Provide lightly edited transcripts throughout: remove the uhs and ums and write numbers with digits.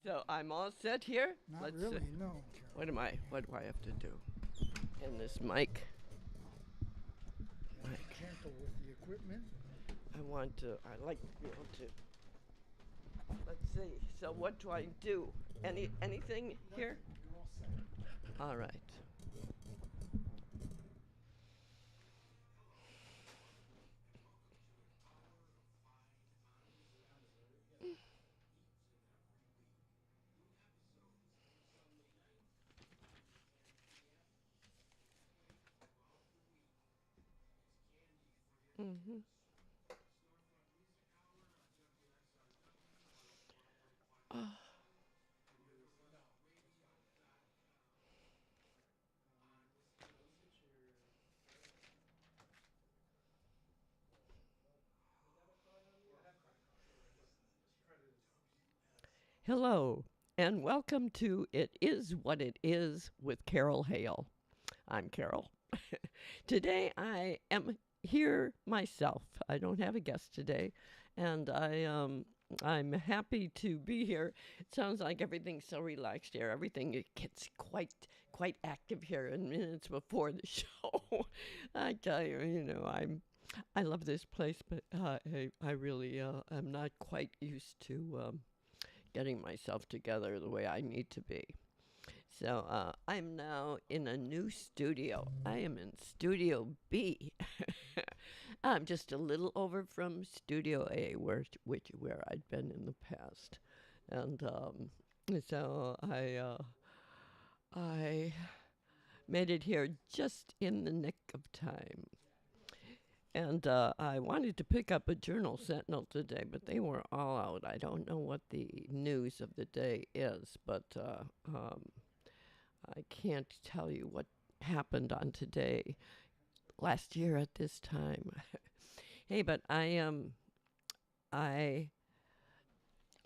So I'm all set here. Not Let's really, see. no, What Carol. am I? What do I have to do? And this mic. You have to be Mic. careful with the equipment. I want to. I like to be able to. Let's see. So what do I do? Anything here? You're all set. All right. Mm-hmm. Oh. Hello, and welcome to It Is What It Is with Carol Hale. I'm Carol. Today I am here myself. I don't have a guest today, and I'm happy to be here. It sounds like everything's so relaxed here. Everything it gets quite active here in minutes before the show. I tell you, I love this place, but I really am not quite used to getting myself together the way I need to be. So I'm now in a new studio. I am in Studio B. I'm just a little over from Studio A, where I'd been in the past, and so I made it here just in the nick of time. And I wanted to pick up a Journal Sentinel today, but they were all out. I don't know what the news of the day is, but I can't tell you what happened on today last year at this time. Hey, but I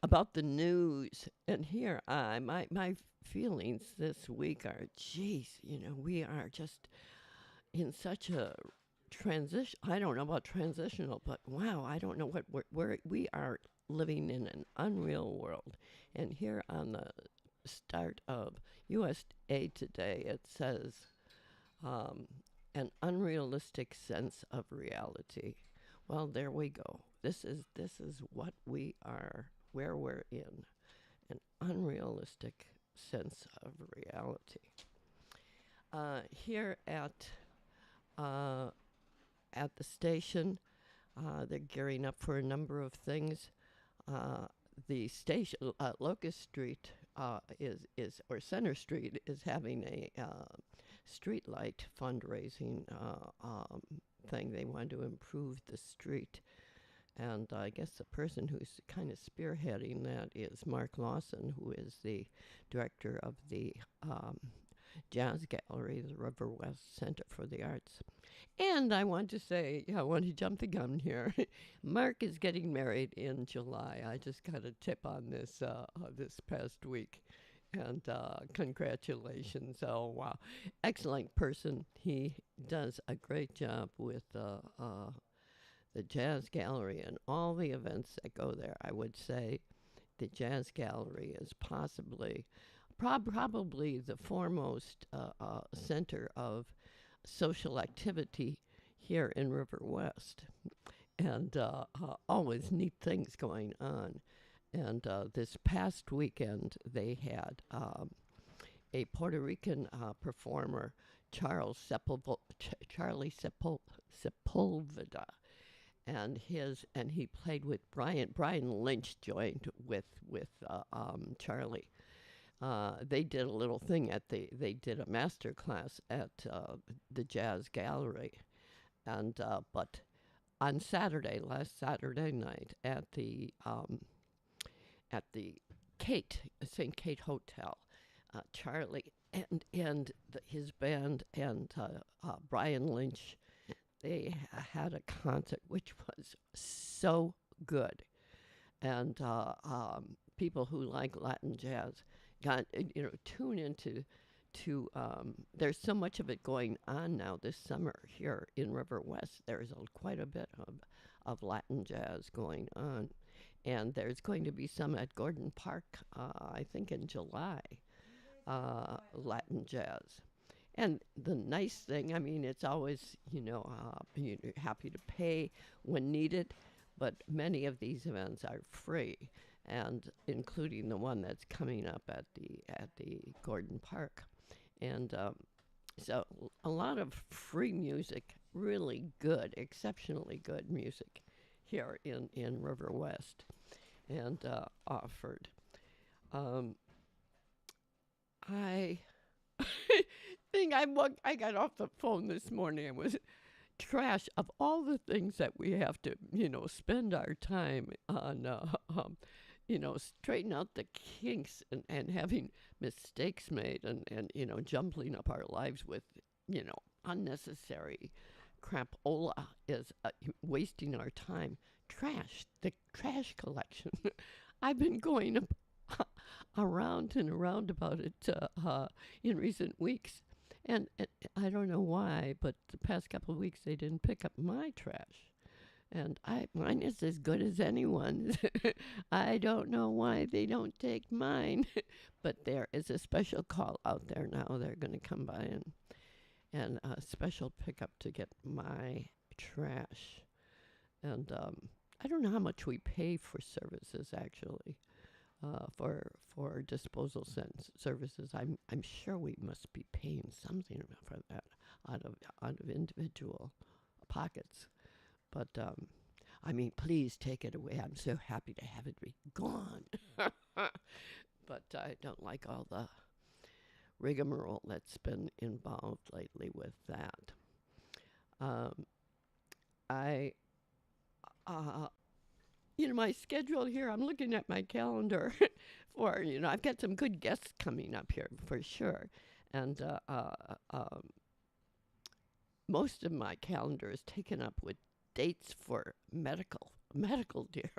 about the news and here my feelings this week are, geez, we are just in such a transition. I don't know about transitional, but wow, I don't know what we are living in an unreal world. And here on the start of USA Today, it says um, an unrealistic sense of reality. Well, there we go. This is what we are, where we're in an unrealistic sense of reality. Here uh, at the station, they're gearing up for a number of things. Uh, the station, Locust Street, or Center Street is having a street light fundraising thing. They want to improve the street. And I guess the person who's kind of spearheading that is Mark Lawson, who is the director of the Jazz Gallery, the River West Center for the Arts. And I want to say, I want to jump the gun here. Mark is getting married in July. I just got a tip on this this past week. And congratulations. Oh, wow. Excellent person. He does a great job with the Jazz Gallery and all the events that go there. I would say the Jazz Gallery is probably the foremost center of social activity here in River West, and always neat things going on. And this past weekend, they had a Puerto Rican performer, Charlie Sepulveda, and he played with Brian Lynch joined with Charlie. They did a little thing they did a master class at the Jazz Gallery, and but on last Saturday night at the St. Kate Hotel, Charlie and his band and Brian Lynch, they had a concert which was so good, and people who like Latin jazz got tune into there's so much of it going on now this summer here in River West. There's quite a bit of Latin jazz going on, And there's going to be some at Gordon Park, I think in July, Latin jazz. And the nice thing, I mean, it's always, you're happy to pay when needed, but many of these events are free, and including the one that's coming up at the Gordon Park. And so a lot of free music, really good, exceptionally good music here in River West and offered. Um, I think I got off the phone this morning and was trash of all the things that we have to, spend our time on, straighten out the kinks and having mistakes made and jumbling up our lives with, unnecessary crapola is wasting our time. Trash, the trash collection. I've been going around and around about it in recent weeks. And I don't know why, but the past couple of weeks they didn't pick up my trash. And mine is as good as anyone's. I don't know why they don't take mine. But there is a special call out there now. They're going to come by and a special pickup to get my trash. And I don't know how much we pay for services actually. For disposal services, I'm sure we must be paying something for that out of individual pockets. But I mean, please take it away. I'm so happy to have it be gone. But I don't like all the rigmarole that's been involved lately with that. I my schedule here, I'm looking at my calendar for, I've got some good guests coming up here for sure. And most of my calendar is taken up with dates for medical, dear,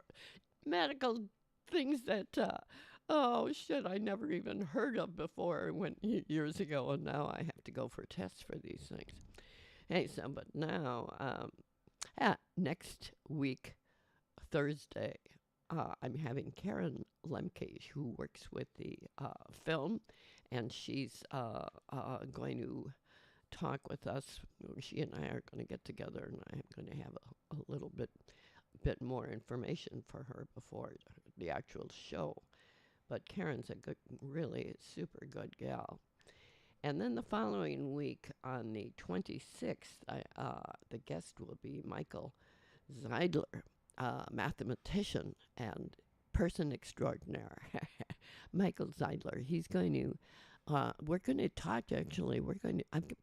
medical things that, oh, shit, I never even heard of before years ago. And now I have to go for tests for these things. Hey, so, but now, next week, Thursday, I'm having Karen Lemke, who works with the film, and she's going to talk with us. She and I are going to get together, and I'm going to have a little bit more information for her before the actual show. But Karen's a good, really super good gal. And then the following week, on the 26th, the guest will be Michael Zeidler, mathematician and person extraordinaire, Michael Zeidler. He's going to, we're going to talk, actually,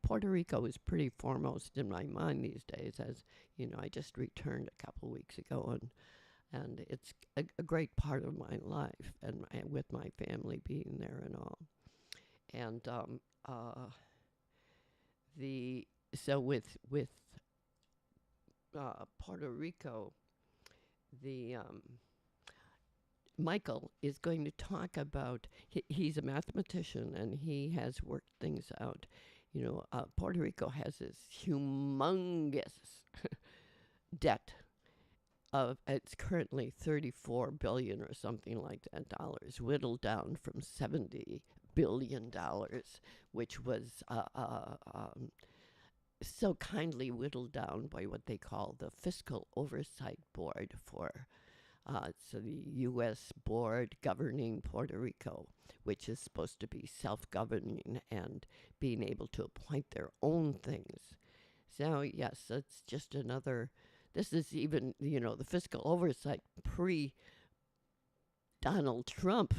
Puerto Rico is pretty foremost in my mind these days, as, I just returned a couple weeks ago, and it's a great part of my life, and with my family being there and all. And so with Puerto Rico, the Michael is going to talk about. He's a mathematician and he has worked things out. Puerto Rico has this humongous debt of, it's currently 34 billion or something like that dollars, whittled down from 70 billion dollars, which was so kindly whittled down by what they call the Fiscal Oversight Board so the U.S. board governing Puerto Rico, which is supposed to be self-governing and being able to appoint their own things. So, yes, it's just another, this is even, the fiscal oversight pre-Donald Trump,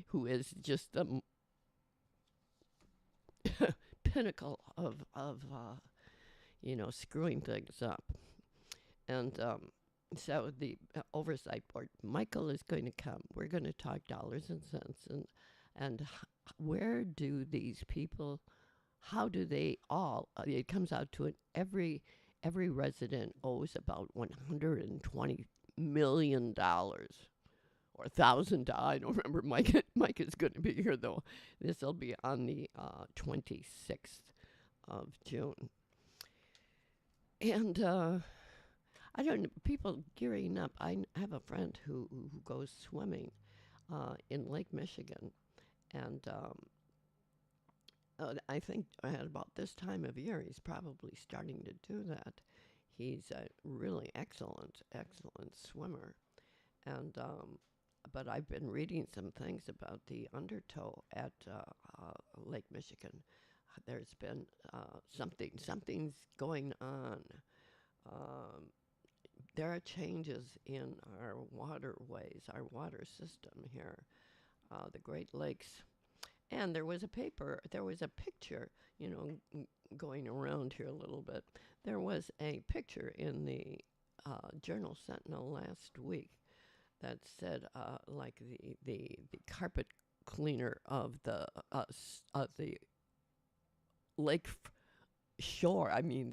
who is just the pinnacle of screwing things up. And so the oversight board, Michael is going to come. We're going to talk dollars and cents and where do these people, how do they all, it comes out to it, every resident owes about $120 million or $1,000. I don't remember. Mike is going to be here, though. This will be on the 26th of June. And I don't know, people gearing up. Have a friend who goes swimming in Lake Michigan, and I think at about this time of year, he's probably starting to do that. He's a really excellent swimmer, and but I've been reading some things about the undertow at Lake Michigan. There's been something's going on. Um, there are changes in our waterways, our water system here, the Great Lakes. And there was a picture, going around here a little bit. There was a picture in the Journal Sentinel last week that said, like the carpet cleaner of the lake shore. I mean,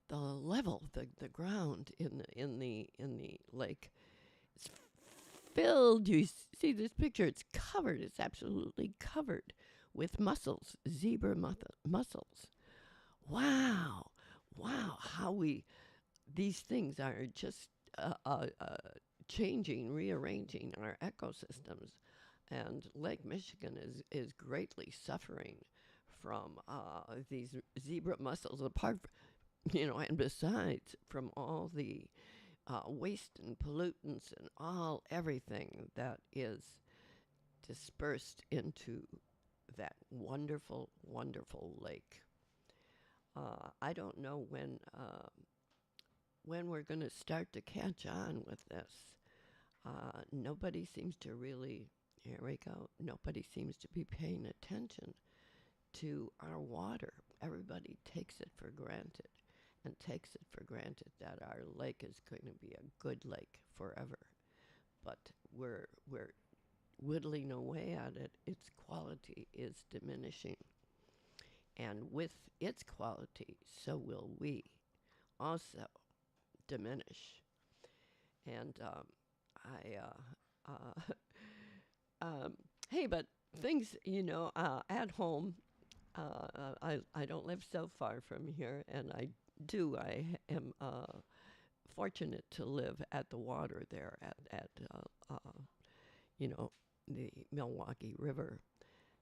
the level, the ground in the lake. It's filled. You see this picture? It's covered. It's absolutely covered with mussels, zebra mussels. Wow, wow! How these things are just changing, rearranging our ecosystems, and Lake Michigan is greatly suffering from these zebra mussels. And besides, from all the waste and pollutants and everything that is dispersed into that wonderful, wonderful lake. I don't know when we're going to start to catch on with this. Nobody seems to really, here we go, nobody seems to be paying attention to our water. Everybody takes it for granted and takes it for granted that our lake is going to be a good lake forever. But we're whittling away at it. Its quality is diminishing. And with its quality, so will we also diminish. And hey, but things, at home, I don't live so far from here, and I am fortunate to live at the water there at the Milwaukee River,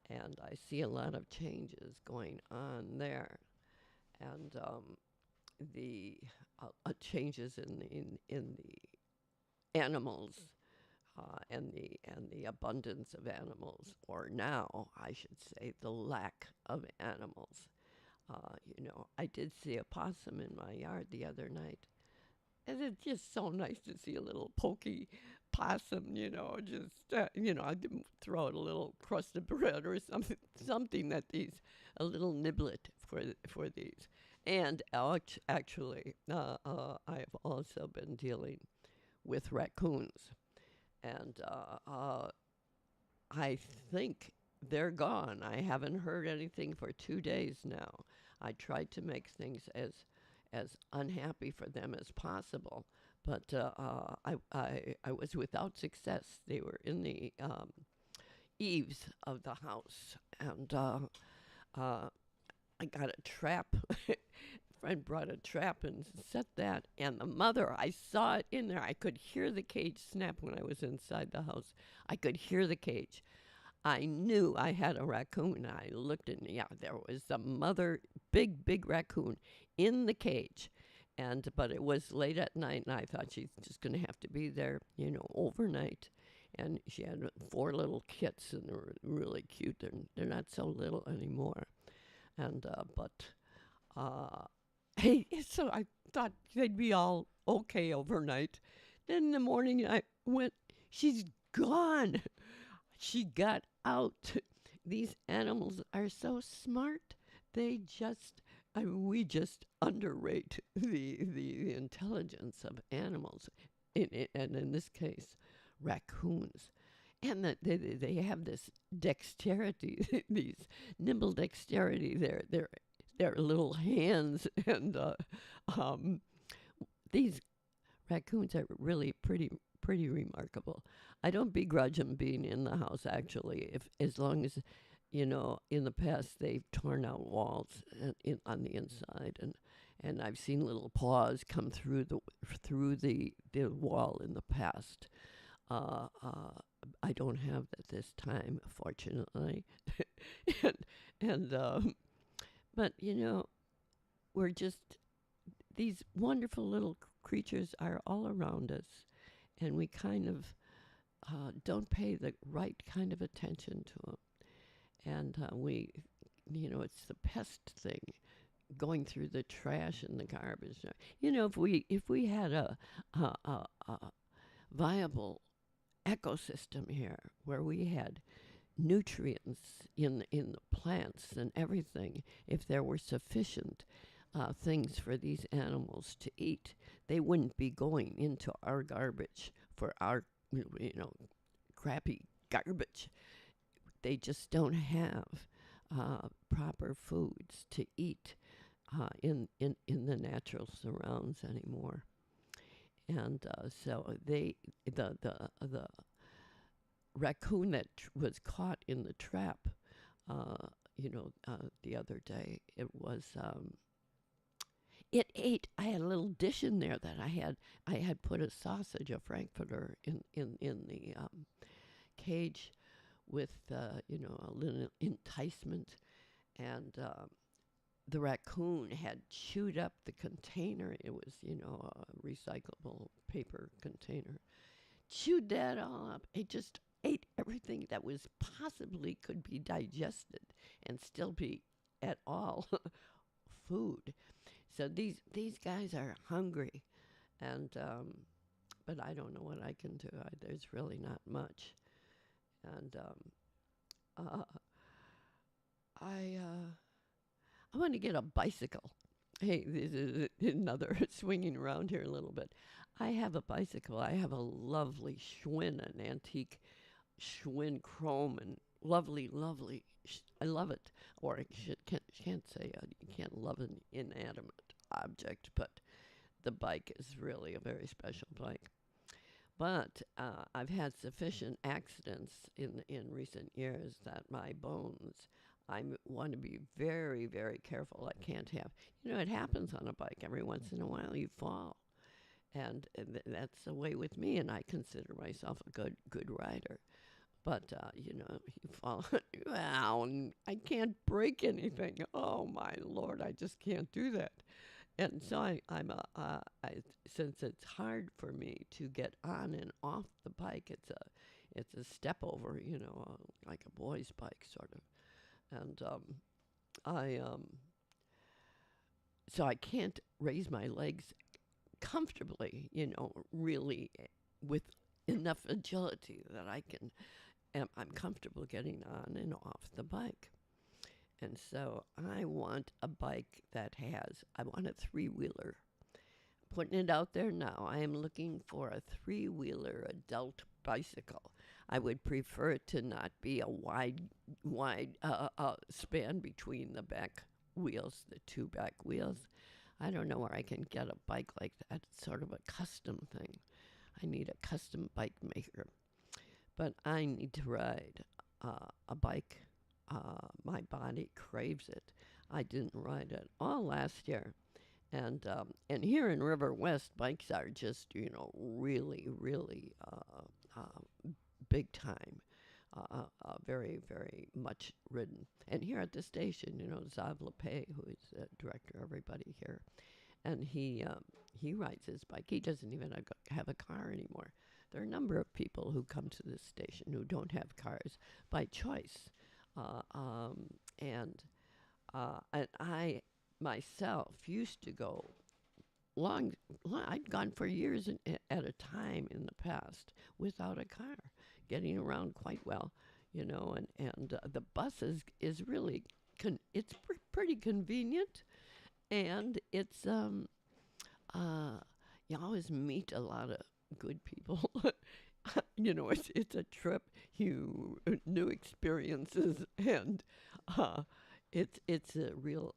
and I see a lot of changes going on there, and the changes in the animals. And the abundance of animals, or now I should say, the lack of animals. I did see a possum in my yard the other night, and it's just so nice to see a little pokey possum. I'd throw it a little crust of bread or something a little niblet for these. And actually, I've also been dealing with raccoons. And I think they're gone. I haven't heard anything for 2 days now. I tried to make things as unhappy for them as possible, but I was without success. They were in the eaves of the house, and I got a trap. Friend brought a trap and set that, and the mother, I saw it in there. I could hear the cage snap when I was inside the house. I could hear the cage. I knew I had a raccoon. I looked, and there was a mother, big raccoon in the cage. But it was late at night, and I thought she's just going to have to be there, overnight. And she had 4 little kits, and they were really cute. They're not so little anymore. Hey, so I thought they'd be all okay overnight. Then in the morning I went, she's gone. She got out. These animals are so smart. We just underrate the intelligence of animals, and in this case, raccoons. And that they have this dexterity, these nimble dexterity. Their little hands, and these raccoons are really pretty remarkable. I don't begrudge them being in the house, actually, as long as In the past they've torn out walls on the inside, and I've seen little paws come through the wall in the past. Uh, uh, I don't have that this time, fortunately, and and but we're just these wonderful little creatures are all around us, and we kind of don't pay the right kind of attention to them. And it's the pest thing going through the trash and the garbage. If we had a viable ecosystem here where we had nutrients in the plants and everything, if there were sufficient things for these animals to eat, they wouldn't be going into our garbage for our crappy garbage. They just don't have proper foods to eat in the natural surrounds anymore. And so the raccoon that was caught in the trap, the other day, it ate. I had a little dish in there that I had put a sausage, a frankfurter, in the cage with a little enticement, and the raccoon had chewed up the container. It was a recyclable paper container. Chewed that all up. It just ate everything that was possibly could be digested and still be at all food. So these guys are hungry, and but I don't know what I can do. There's really not much, and uh, I want to get a bicycle. Hey, this is another swinging around here a little bit. I have a bicycle. I have a lovely Schwinn, an antique Schwinn chrome, and lovely, lovely. I love it. Or can't say you can't love an inanimate object, but the bike is really a very special bike. But I've had sufficient accidents in recent years that my bones, I want to be very, very careful. I can't have, it happens on a bike. Every once in a while you fall. And that's the way with me, and I consider myself a good rider. But, you fall, wow, and I can't break anything. Oh, my Lord, I just can't do that. And so since it's hard for me to get on and off the bike, it's a step over, like a boy's bike sort of. And I so I can't raise my legs comfortably, really with enough agility that I'm comfortable getting on and off the bike. And so I want a bike I want a three-wheeler. Putting it out there now, I am looking for a three-wheeler adult bicycle. I would prefer it to not be a wide span between the back wheels, the two back wheels. I don't know where I can get a bike like that. It's sort of a custom thing. I need a custom bike maker. But I need to ride a bike. My body craves it. I didn't ride it all last year. And here in River West, bikes are just, really, really big time. Very, very much ridden. And here at the station, Zav Lepay, who is the director of everybody here, and he rides his bike. He doesn't even have a car anymore. There are a number of people who come to this station who don't have cars by choice. Uh, um, and I myself used to go I'd gone for years at a time in the past without a car, getting around quite well, and the bus is really, it's pretty convenient, and you always meet a lot of good people. It's a trip, new experiences, and it's a real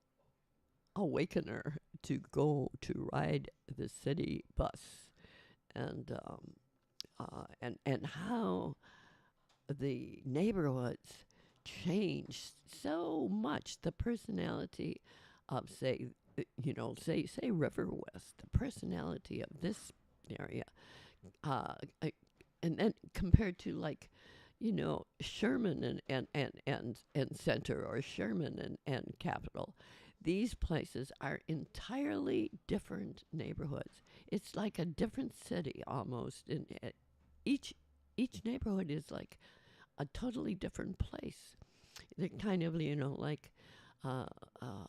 awakener to go to ride the city bus, and and how the neighborhoods changed so much. The personality of, say, say River West, the personality of this area, uh, I- and then compared to like, Sherman and Center, or Sherman and Capitol. These places are entirely different neighborhoods. It's like a different city almost. Each each neighborhood is like a totally different place. They're kind of, like, uh, uh,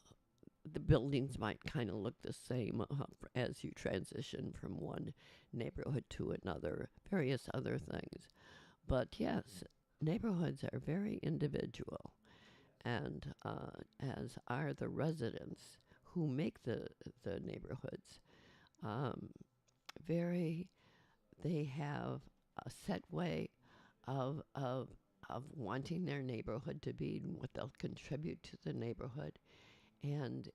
the buildings might kind of look the same as you transition from one neighborhood to another, various other things. But yes, neighborhoods are very individual, and as are the residents who make the neighborhoods. Um, very, they have a set way of of of wanting their neighborhood to be and what they'll contribute to the neighborhood, and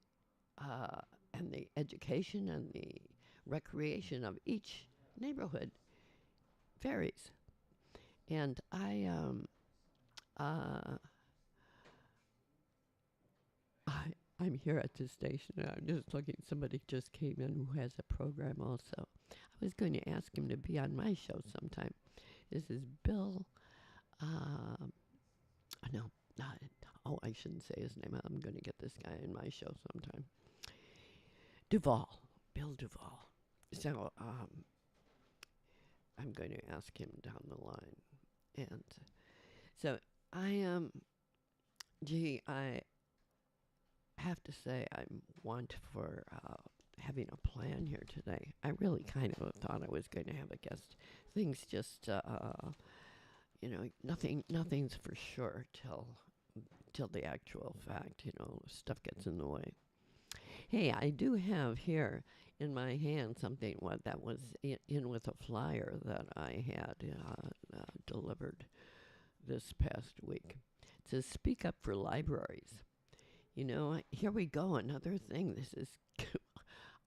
uh, and the education and the recreation of each neighborhood varies. And uh, I'm here at this station, and I'm just looking. Somebody just came in who has a program also. I was going to ask him to be on my show sometime. This is Bill. Um, no, not. Oh, I shouldn't say his name. I'm going to get this guy in my show sometime. Duvall, Bill Duvall. So I'm going to ask him down the line, and so I am. I have to say I'm want for having a plan here today. I really kind of thought I was going to have a guest. Things just, nothing's for sure till the actual fact. Stuff gets in the way. Hey, I do have here in my hand something that was in with a flyer that I had delivered this past week. It says, "Speak up for libraries." Here we go. Another thing. This is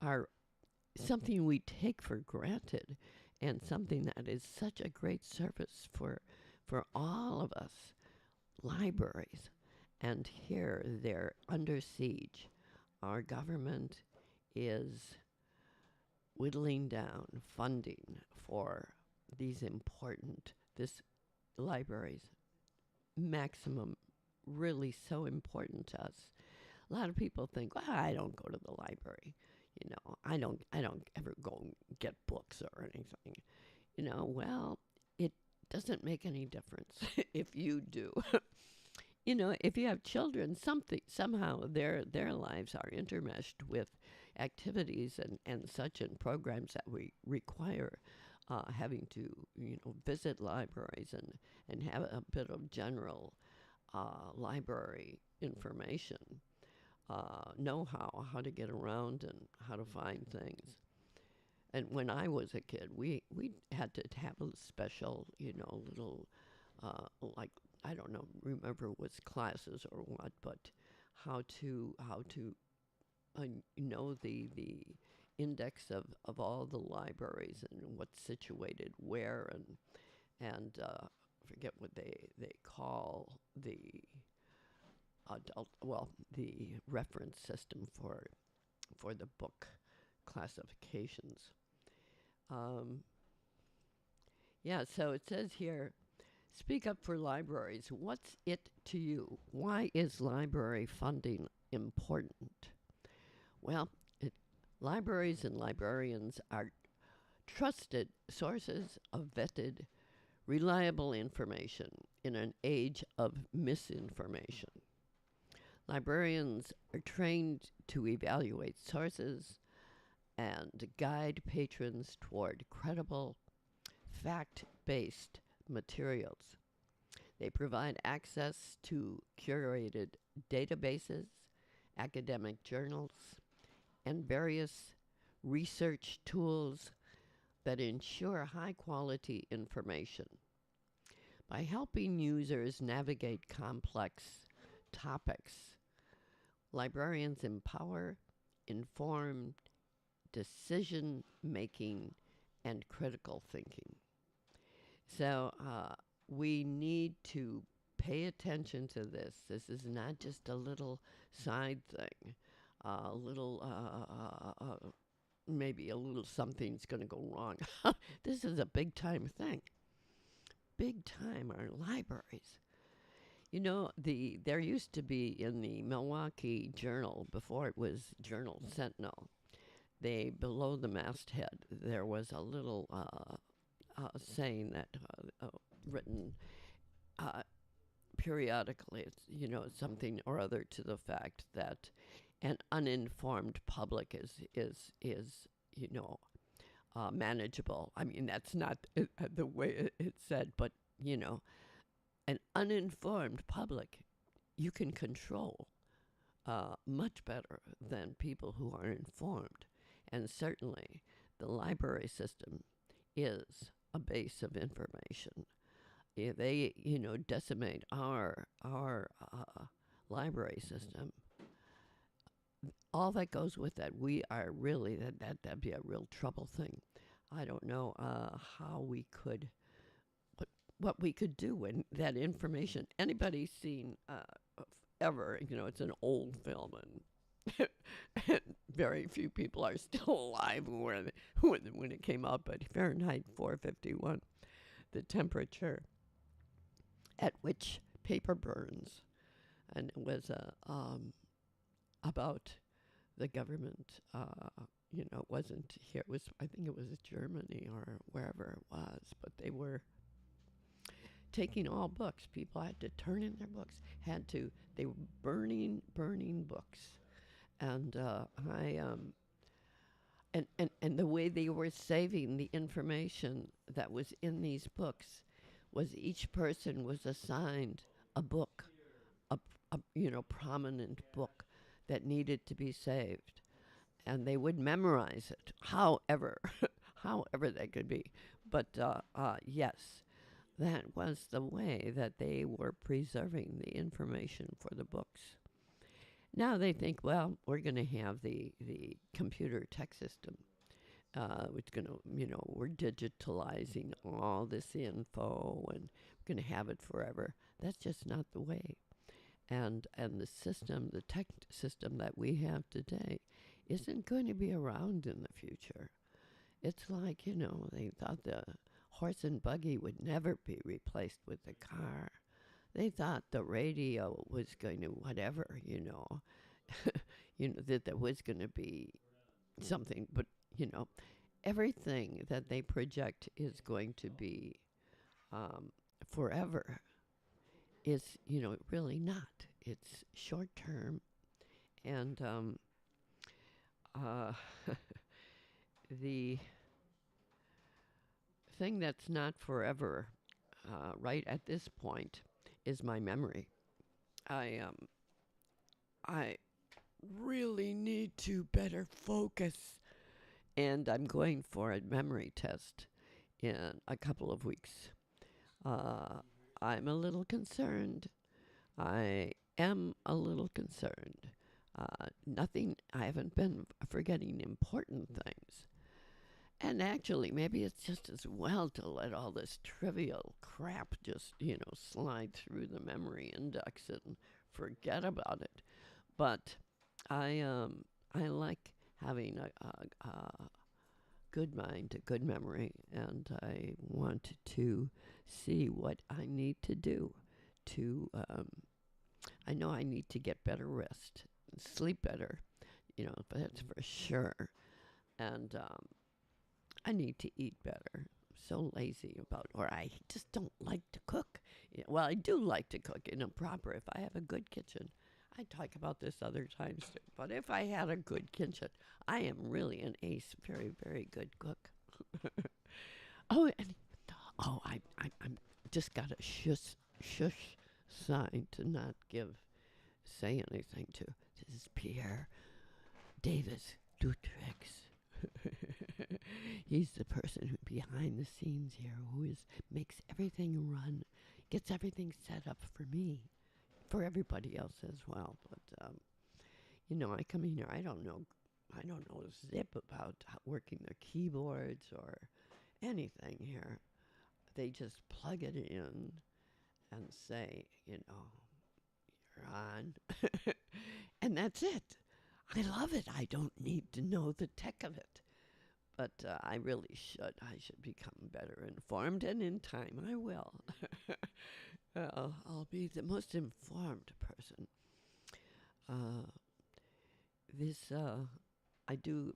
our something we take for granted, and something that is such a great service for all of us. Libraries, and here they're under siege. Our government is whittling down funding for these important this libraries maximum, really so important to us. A lot of people think, well, I don't go to the library. I don't ever go and get books or anything. Well, it doesn't make any difference if you do. If you have children, somehow their lives are intermeshed with activities and such, and programs that we require having to visit libraries and have a bit of general library information, know how to get around and how to find things. And when I was a kid, we had to have a special, little, like, I don't know, remember it was classes or what, but how to know the index of all the libraries and what's situated where, and forget what they call the the reference system for the book classifications. Um, yeah, so it says here, "Speak up for libraries. What's it to you? Why is library funding important?" Well, libraries and librarians are trusted sources of vetted, reliable information in an age of misinformation. Librarians are trained to evaluate sources and guide patrons toward credible, fact based materials. They provide access to curated databases, academic journals, and various research tools that ensure high quality information. By helping users navigate complex topics, librarians empower informed decision making and critical thinking. So we need to pay attention to this. This is not just a little side thing, a little, maybe a little something's going to go wrong. This is a big time thing. Big time our libraries. You know, there used to be in the Milwaukee Journal, before it was Journal Sentinel, they below the masthead there was a little saying that written uh, periodically, it's, something or other to the fact that an uninformed public is you know manageable. I mean, that's not the way it's said, but you know, an uninformed public you can control much better than people who are informed. And certainly, the library system is a base of information. They, decimate our library system. All that goes with that, we are really that'd be a real trouble thing. I don't know how we could what we could do when that information. Anybody seen ever? It's an old film, and very few people are still alive when it came out. But Fahrenheit 451, the temperature at which paper burns, and it was about the government. It wasn't here. It was, I think it was Germany or wherever it was, but they were taking all books. People had to turn in their books. They were burning books, and and the way they were saving the information that was in these books was each person was assigned a book, a prominent book that needed to be saved, and they would memorize it, however, however that could be. But yes, that was the way that they were preserving the information for the books. Now they think, well, we're going to have the computer tech system. It's going to, we're digitalizing all this info and we're going to have it forever. That's just not the way. And the tech system that we have today isn't going to be around in the future. It's like, they thought the horse and buggy would never be replaced with the car. They thought the radio was going to whatever, that there was going to be something. But, everything that they project is going to be forever is, really not. It's short term. And the thing that's not forever, right at this point, is my memory. I really need to better focus, and I'm going for a memory test in a couple of weeks. I'm a little concerned. I am a little concerned. I haven't been forgetting important things. And actually, maybe it's just as well to let all this trivial crap just, slide through the memory index and forget about it. But I like having a good mind, a good memory, and I want to see what I need to do to. I know I need to get better rest, sleep better, but that's for sure. And I need to eat better. I'm so lazy or I just don't like to cook. Well, I do like to cook in a proper, if I have a good kitchen. I talk about this other times too, but if I had a good kitchen, I am really an ace, very, very good cook. I'm just got a shush sign to not say anything to. This is Pierre Davis Dutrix. He's the person who behind the scenes here, makes everything run, gets everything set up for me, for everybody else as well. But I come in here, I don't know a zip about working their keyboards or anything here. They just plug it in, and say, you're on. And that's it. I love it. I don't need to know the tech of it. But I really should. I should become better informed, and in time I will. I'll be the most informed person. Uh, this I do.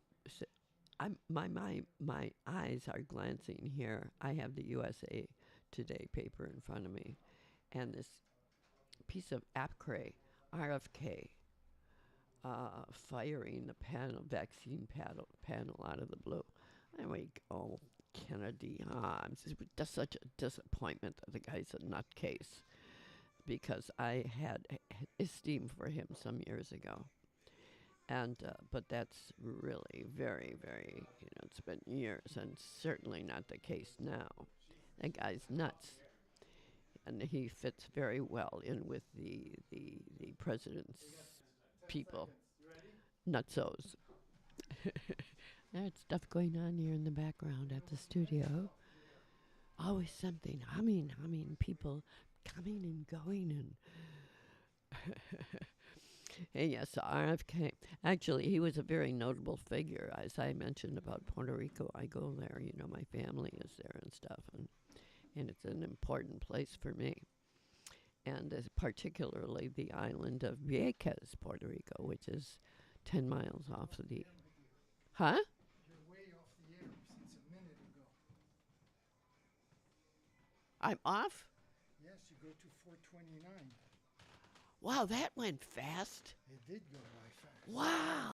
My eyes are glancing here. I have the USA Today paper in front of me, and this piece of RFK firing the vaccine panel out of the blue. There we go, Kennedy. It's just such a disappointment that the guy's a nutcase because I had esteem for him some years ago. And but that's really very, very, it's been years and certainly not the case now. That guy's nuts. And he fits very well in with the president's people. Nutsos. There's stuff going on here in the background at the studio. Always something. People coming and going and and yes, RFK. Actually, he was a very notable figure. As I mentioned about Puerto Rico, I go there. My family is there and stuff, and it's an important place for me. And particularly the island of Vieques, Puerto Rico, which is 10 miles off of the. Huh? You're way off the air since a minute ago. I'm off? Yes, you go to 429. Wow, that went fast. It did go by fast. Wow.